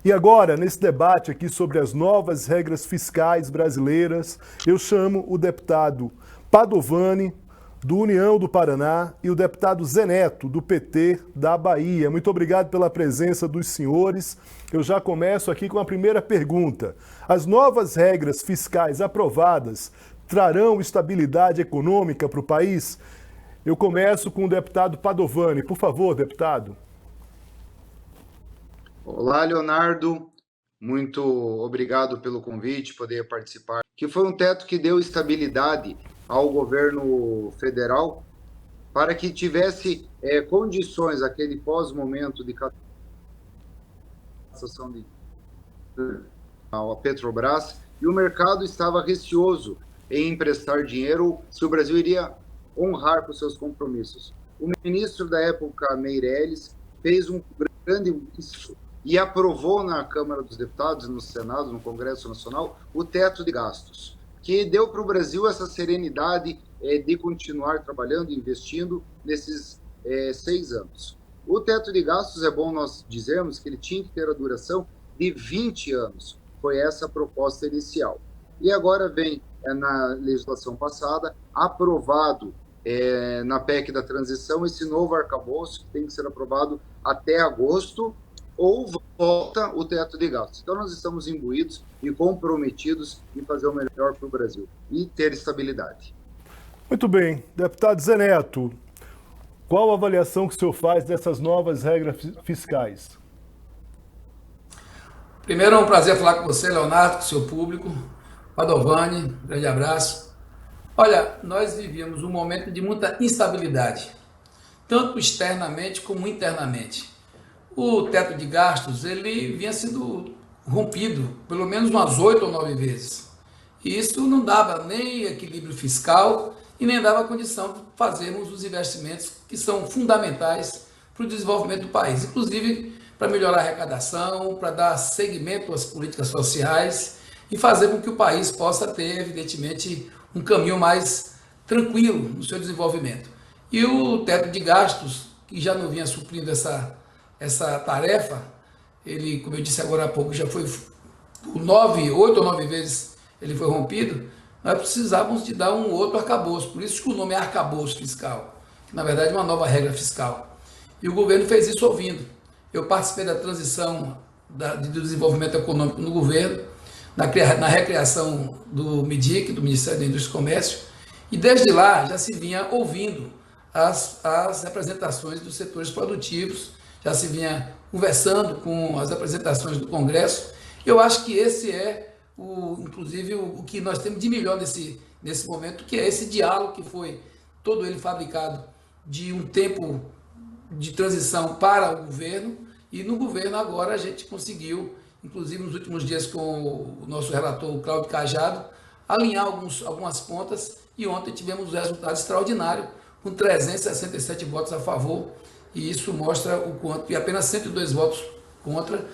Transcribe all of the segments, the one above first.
E agora, nesse debate aqui sobre as novas regras fiscais brasileiras, eu chamo o deputado Padovani, do União do Paraná, e o deputado Zé Neto, do PT da Bahia. Muito obrigado pela presença dos senhores. Eu já começo aqui com a primeira pergunta. As novas regras fiscais aprovadas trarão estabilidade econômica para o país? Eu começo com o deputado Padovani. Por favor, deputado. Olá, Leonardo. Muito obrigado pelo convite, poder participar. Que foi um teto que deu estabilidade ao governo federal para que tivesse condições, aquele pós-momento de cassação a Petrobras, e o mercado estava receoso em emprestar dinheiro se o Brasil iria honrar com seus compromissos. O ministro da época, Meirelles, fez um grande e aprovou na Câmara dos Deputados, no Senado, no Congresso Nacional, o teto de gastos, que deu para o Brasil essa serenidade de continuar trabalhando e investindo nesses 6 anos. O teto de gastos, é bom nós dizermos que ele tinha que ter a duração de 20 anos. Foi essa a proposta inicial. E agora vem, na legislação passada, aprovado na PEC da transição, esse novo arcabouço, que tem que ser aprovado até agosto, ou volta o teto de gastos. Então, nós estamos imbuídos e comprometidos em fazer o melhor para o Brasil e ter estabilidade. Muito bem. Deputado Zé Neto, qual a avaliação que o senhor faz dessas novas regras fiscais? Primeiro, é um prazer falar com você, Leonardo, com o seu público. Padovani, grande abraço. Olha, nós vivíamos um momento de muita instabilidade, tanto externamente como internamente. O teto de gastos, ele vinha sendo rompido pelo menos umas 8 ou 9 vezes. E isso não dava nem equilíbrio fiscal e nem dava condição de fazermos os investimentos que são fundamentais para o desenvolvimento do país, inclusive para melhorar a arrecadação, para dar seguimento às políticas sociais e fazer com que o país possa ter, evidentemente, um caminho mais tranquilo no seu desenvolvimento. E o teto de gastos, que já não vinha suprindo essa tarefa, ele, como eu disse agora há pouco, já foi 8 ou 9 vezes ele foi rompido, nós precisávamos de dar um outro arcabouço, por isso que o nome é arcabouço fiscal, que na verdade é uma nova regra fiscal. E o governo fez isso ouvindo. Eu participei da transição do desenvolvimento econômico no governo, na recriação do MIDIC, do Ministério da Indústria e Comércio, e desde lá já se vinha ouvindo as representações dos setores produtivos, já se vinha conversando com as apresentações do Congresso. Eu acho que esse é, inclusive, o que nós temos de melhor nesse momento, que é esse diálogo que foi todo ele fabricado de um tempo de transição para o governo, e no governo agora a gente conseguiu, inclusive nos últimos dias com o nosso relator, o Cláudio Cajado, alinhar algumas pontas, e ontem tivemos um resultado extraordinário, com 367 votos a favor, e isso mostra o quanto, e apenas 102 votos contra,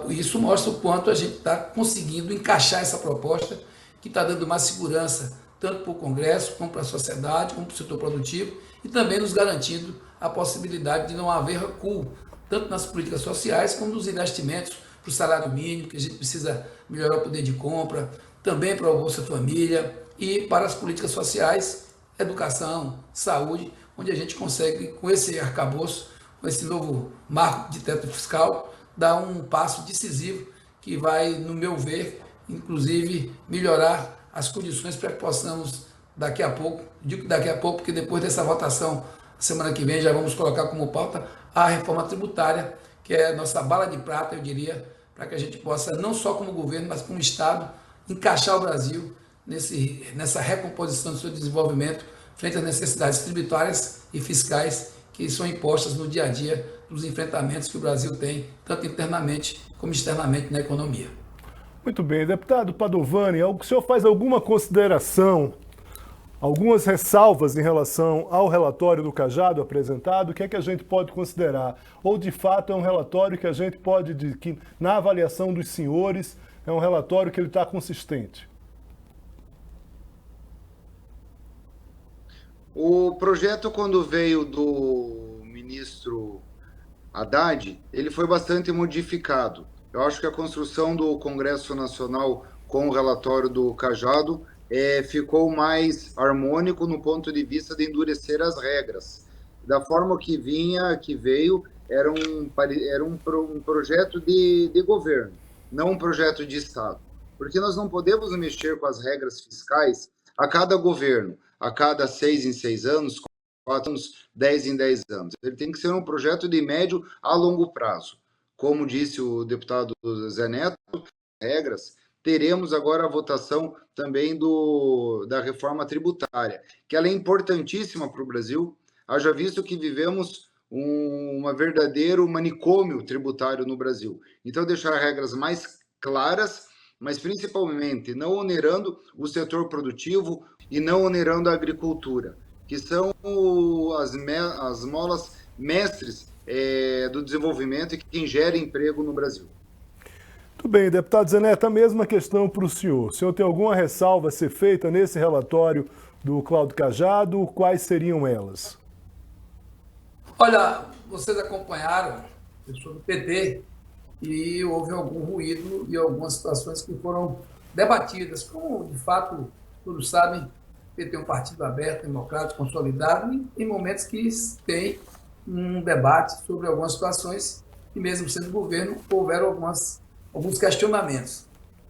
isso mostra o quanto a gente está conseguindo encaixar essa proposta, que está dando mais segurança, tanto para o Congresso, como para a sociedade, como para o setor produtivo, e também nos garantindo a possibilidade de não haver recuo, tanto nas políticas sociais, como nos investimentos para o salário mínimo, que a gente precisa melhorar o poder de compra, também para o Bolsa Família, e para as políticas sociais, educação, saúde, onde a gente consegue, com esse arcabouço, com esse novo marco de teto fiscal, dar um passo decisivo que vai, no meu ver, inclusive, melhorar as condições para que possamos, daqui a pouco, digo daqui a pouco, porque depois dessa votação, semana que vem, já vamos colocar como pauta a reforma tributária, que é a nossa bala de prata, eu diria, para que a gente possa, não só como governo, mas como Estado, encaixar o Brasil nessa recomposição do seu desenvolvimento frente às necessidades tributárias e fiscais que são impostas no dia a dia dos enfrentamentos que o Brasil tem, tanto internamente como externamente na economia. Muito bem. Deputado Padovani, o senhor faz alguma consideração, algumas ressalvas em relação ao relatório do Cajado apresentado? O que é que a gente pode considerar? Ou, de fato, é um relatório que a gente pode dizer que, na avaliação dos senhores, é um relatório que ele está consistente? O projeto, quando veio do ministro Haddad, ele foi bastante modificado. Eu acho que a construção do Congresso Nacional com o relatório do Cajado ficou mais harmônico no ponto de vista de endurecer as regras. Da forma que veio, era um projeto de governo, não um projeto de Estado. Porque nós não podemos mexer com as regras fiscais a cada governo, a cada 6 em 6 anos, 4 anos, 10 em 10 anos. Ele tem que ser um projeto de médio a longo prazo. Como disse o deputado Zé Neto, regras, teremos agora a votação também da reforma tributária, que ela é importantíssima para o Brasil, haja visto que vivemos um verdadeiro manicômio tributário no Brasil. Então, deixar regras mais claras, mas principalmente não onerando o setor produtivo e não onerando a agricultura, que são as molas mestres do desenvolvimento e quem gera emprego no Brasil. Muito bem, deputado Zé Neto, a mesma questão para o senhor. O senhor tem alguma ressalva a ser feita nesse relatório do Cláudio Cajado? Quais seriam elas? Olha, vocês acompanharam, pessoa do PT, e houve algum ruído e algumas situações que foram debatidas. Como, de fato, todos sabem, o PT é um partido aberto, democrático, consolidado, e em momentos que tem um debate sobre algumas situações e mesmo sendo governo, houveram alguns questionamentos.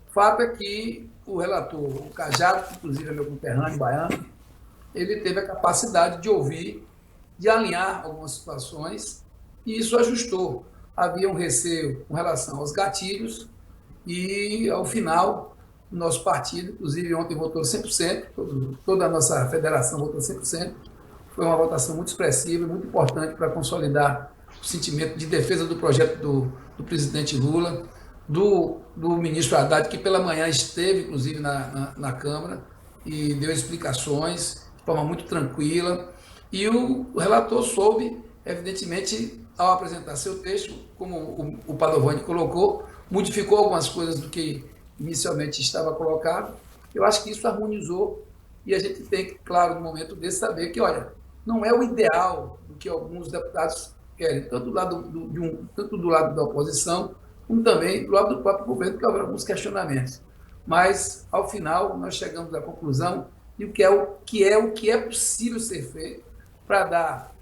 O fato é que o relator, o Cajado, que inclusive é meu conterrâneo baiano, ele teve a capacidade de ouvir, de alinhar algumas situações, e isso ajustou. Havia um receio com relação aos gatilhos, e ao final, o nosso partido, inclusive ontem votou 100%, toda a nossa federação votou 100%, foi uma votação muito expressiva, muito importante para consolidar o sentimento de defesa do projeto do presidente Lula, do ministro Haddad, que pela manhã esteve, inclusive, na Câmara, e deu explicações de forma muito tranquila, e o relator soube, evidentemente, ao apresentar seu texto, como o Padovani colocou, modificou algumas coisas do que inicialmente estava colocado. Eu acho que isso harmonizou, e a gente tem, claro, no momento desse, saber que, olha, não é o ideal do que alguns deputados querem, tanto do lado da oposição, como também do lado do próprio governo, que houve alguns questionamentos. Mas, ao final, nós chegamos à conclusão de o que é possível ser feito para dar,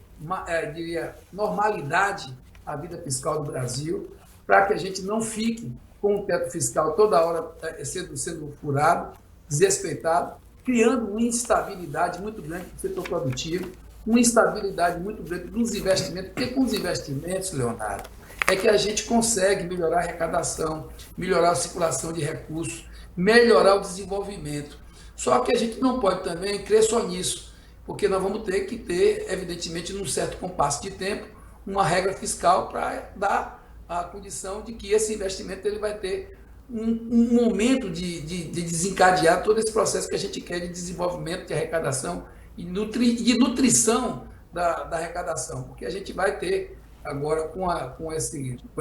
diria, normalidade à vida fiscal do Brasil, para que a gente não fique com o teto fiscal toda hora sendo furado, desrespeitado, criando uma instabilidade muito grande no setor produtivo, uma instabilidade muito grande nos investimentos, porque com os investimentos, Leonardo, é que a gente consegue melhorar a arrecadação, melhorar a circulação de recursos, melhorar o desenvolvimento. Só que a gente não pode também crer só nisso, porque nós vamos ter que ter, evidentemente, num certo compasso de tempo, uma regra fiscal para dar a condição de que esse investimento ele vai ter um momento de desencadear todo esse processo que a gente quer de desenvolvimento, de arrecadação e de nutrição da arrecadação, porque a gente vai ter agora, com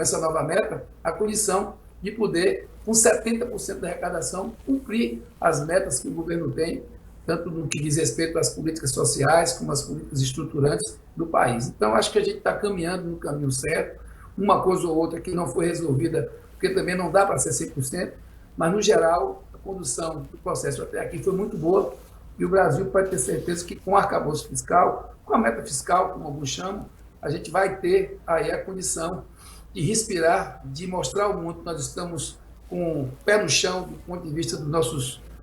essa nova meta, a condição de poder, com 70% da arrecadação, cumprir as metas que o governo tem, tanto no que diz respeito às políticas sociais, como às políticas estruturantes do país. Então, acho que a gente está caminhando no caminho certo, uma coisa ou outra que não foi resolvida, porque também não dá para ser 100%, mas, no geral, a condução do processo até aqui foi muito boa, e o Brasil pode ter certeza que, com o arcabouço fiscal, com a meta fiscal, como alguns chamam, a gente vai ter aí a condição de respirar, de mostrar ao mundo que nós estamos com o pé no chão do ponto de vista dos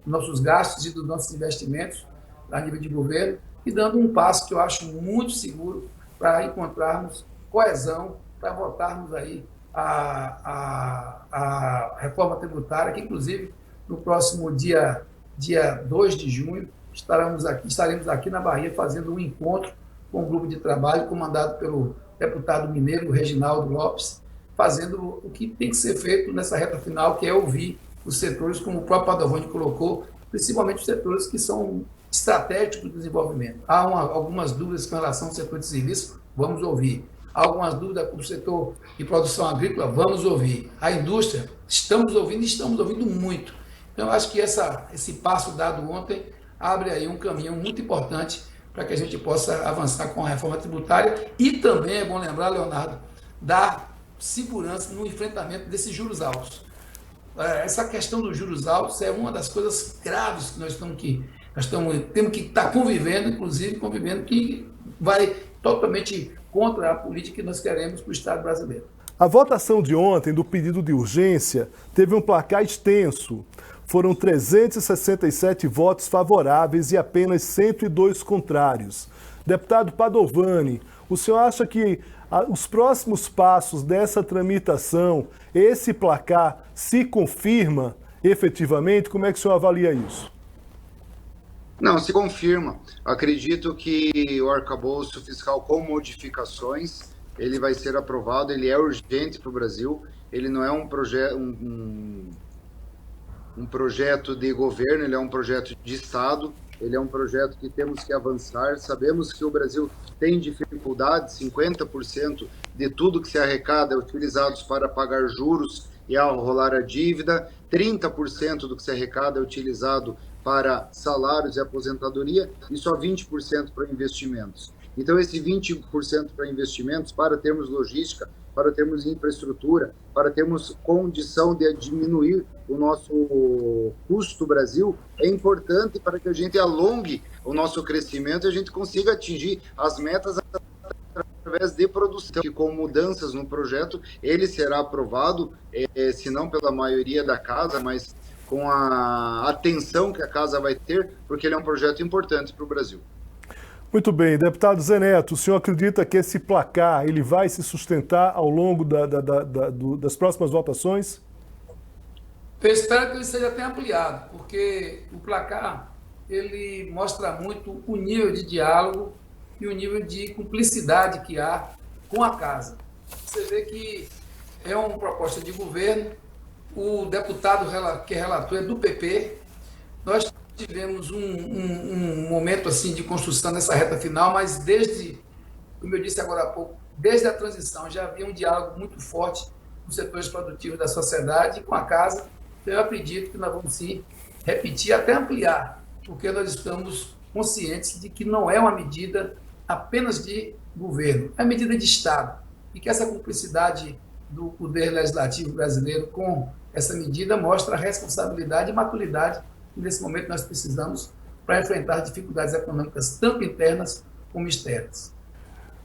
nossos gastos e dos nossos investimentos a nível de governo, e dando um passo que eu acho muito seguro para encontrarmos coesão, para votarmos aí a reforma tributária, que inclusive no próximo dia 2 de junho estaremos aqui na Bahia fazendo um encontro com um grupo de trabalho comandado pelo deputado mineiro Reginaldo Lopes, fazendo o que tem que ser feito nessa reta final, que é ouvir os setores, como o próprio Padovani colocou, principalmente os setores que são estratégicos do desenvolvimento. Há algumas dúvidas com relação ao setor de serviço, vamos ouvir. Há algumas dúvidas com o setor de produção agrícola, vamos ouvir. A indústria, estamos ouvindo muito. Então, eu acho que esse passo dado ontem abre aí um caminho muito importante para que a gente possa avançar com a reforma tributária e também, é bom lembrar, Leonardo, dar segurança no enfrentamento desses juros altos. Essa questão dos juros altos é uma das coisas graves que temos que estar convivendo, inclusive convivendo, que vai totalmente contra a política que nós queremos para o Estado brasileiro. A votação de ontem do pedido de urgência teve um placar extenso. Foram 367 votos favoráveis e apenas 102 contrários. Deputado Padovani, o senhor acha que os próximos passos dessa tramitação, esse placar se confirma efetivamente? Como é que o senhor avalia isso? Não, se confirma. Acredito que o arcabouço fiscal com modificações, ele vai ser aprovado, ele é urgente para o Brasil, ele não é um projeto de governo, ele é um projeto de Estado, ele é um projeto que temos que avançar. Sabemos que o Brasil tem dificuldade, 50% de tudo que se arrecada é utilizado para pagar juros e arrolar a dívida, 30% do que se arrecada é utilizado para salários e aposentadoria e só 20% para investimentos. Então, esse 20% para investimentos, para termos logística, para termos infraestrutura, para termos condição de diminuir o nosso custo Brasil, é importante para que a gente alongue o nosso crescimento e a gente consiga atingir as metas através de produção. Que com mudanças no projeto, ele será aprovado, se não pela maioria da casa, mas com a atenção que a casa vai ter, porque ele é um projeto importante para o Brasil. Muito bem, deputado Zé Neto, o senhor acredita que esse placar ele vai se sustentar ao longo das próximas votações? Eu espero que ele seja até ampliado, porque o placar ele mostra muito o nível de diálogo e o nível de cumplicidade que há com a casa. Você vê que é uma proposta de governo, o deputado que relator é do PP, nós tivemos um momento assim de construção nessa reta final, mas desde, como eu disse agora há pouco, desde a transição já havia um diálogo muito forte com os setores produtivos da sociedade, com a casa. Eu acredito que nós vamos sim repetir, até ampliar, porque nós estamos conscientes de que não é uma medida apenas de governo, é medida de Estado, e que essa cumplicidade do Poder Legislativo brasileiro com essa medida mostra a responsabilidade e maturidade que nesse momento nós precisamos para enfrentar dificuldades econômicas tanto internas como externas.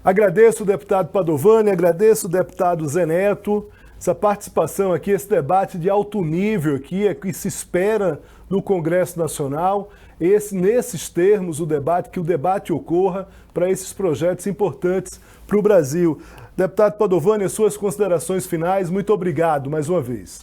Agradeço o deputado Padovani, agradeço o deputado Zé Neto, essa participação aqui, esse debate de alto nível aqui, é que se espera no Congresso Nacional, nesses termos, que o debate ocorra para esses projetos importantes para o Brasil. Deputado Padovani, as suas considerações finais, muito obrigado mais uma vez.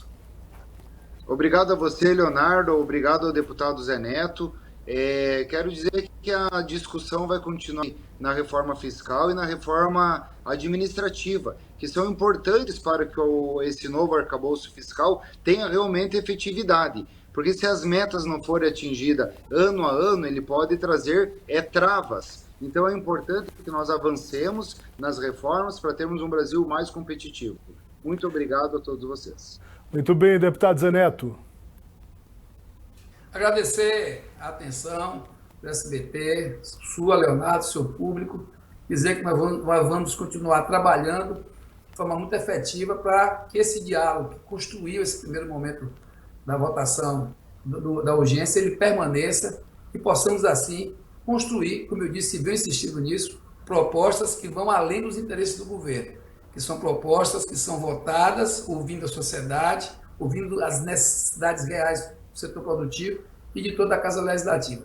Obrigado a você, Leonardo, obrigado ao deputado Zé Neto. Quero dizer que a discussão vai continuar na reforma fiscal e na reforma administrativa, que são importantes para que esse novo arcabouço fiscal tenha realmente efetividade. Porque se as metas não forem atingidas ano a ano, ele pode trazer travas. Então é importante que nós avancemos nas reformas para termos um Brasil mais competitivo. Muito obrigado a todos vocês. Muito bem, deputado Zé Neto. Agradecer a atenção do SBT, sua, Leonardo, seu público, dizer que nós vamos continuar trabalhando de forma muito efetiva para que esse diálogo que construiu esse primeiro momento da votação da urgência, ele permaneça e possamos assim construir, como eu disse, e venho insistindo nisso, propostas que vão além dos interesses do governo, que são propostas que são votadas, ouvindo a sociedade, ouvindo as necessidades reais do setor produtivo e de toda a Casa Legislativa.